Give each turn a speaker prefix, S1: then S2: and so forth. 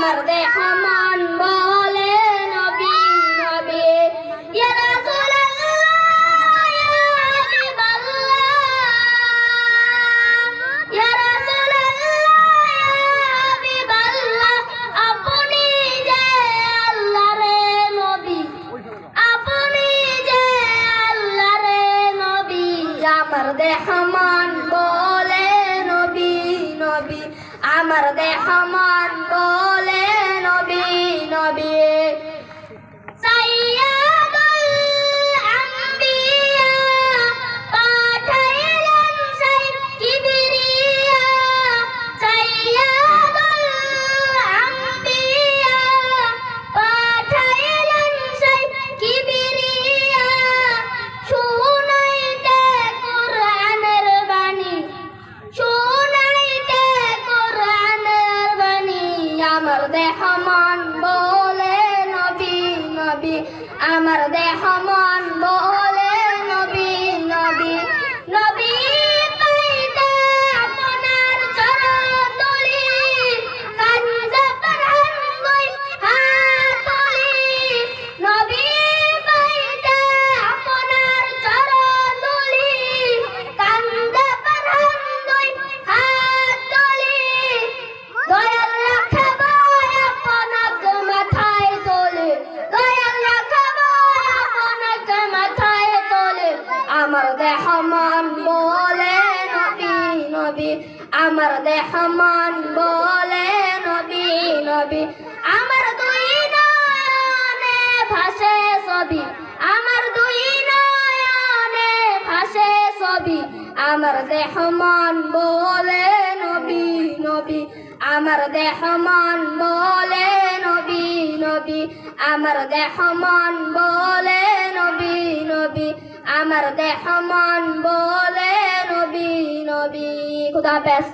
S1: আমার দেহ মন বলে নবী নবী ইয়া রাসূলুল্লাহ ইয়া হাবিবাল্লাহ ইয়া রাসূলুল্লাহ ইয়া হাবিবাল্লাহ আপনি যে আল্লাহর নবী আপনি যে আল্লাহর নবী আমার দেহ মন বলে নবী নবী আমার দেহ মন বলে নবী নবী সাইয়্যিদুল আম্বিয়া পাঠাইলেন সেই কিবরিয়া সাইয়্যিদুল আম্বিয়া পাঠাইলেন সেই কিবরিয়া শুনাইতে কুরআনের বাণী শুনাইতে কুরআনের বাণী আমার দেহ মন বলে নবী নবী আমার দেহ মন বলে নবী নবী নবী পাইতে আপনার চরণ ধুলি কান্দে প্রাণ দুই হাত তুলি নবী পাইতে আপনার চরণ ধুলি কান্দে প্রাণ দুই হাত তুলি দয়াল রাখব আপনাকে মাথায় তোলে দয়াল রাখব আপনাকে মাথায় তোলে আমার দেহ মন বলে নবী নবী আমার দেহ মন বলে নবী নবী আমার দুই নয়নে ভাসে ছবি আমার দুই নয়নে ভাসে ছবি আমার দেহ মন বলে নবী নবী আমার দেহ মন বলে নবী নবী আমার দেহ মন বলে নবী নবী আমার দেহ মন বলে নবী নবী খুদা হাফেজ।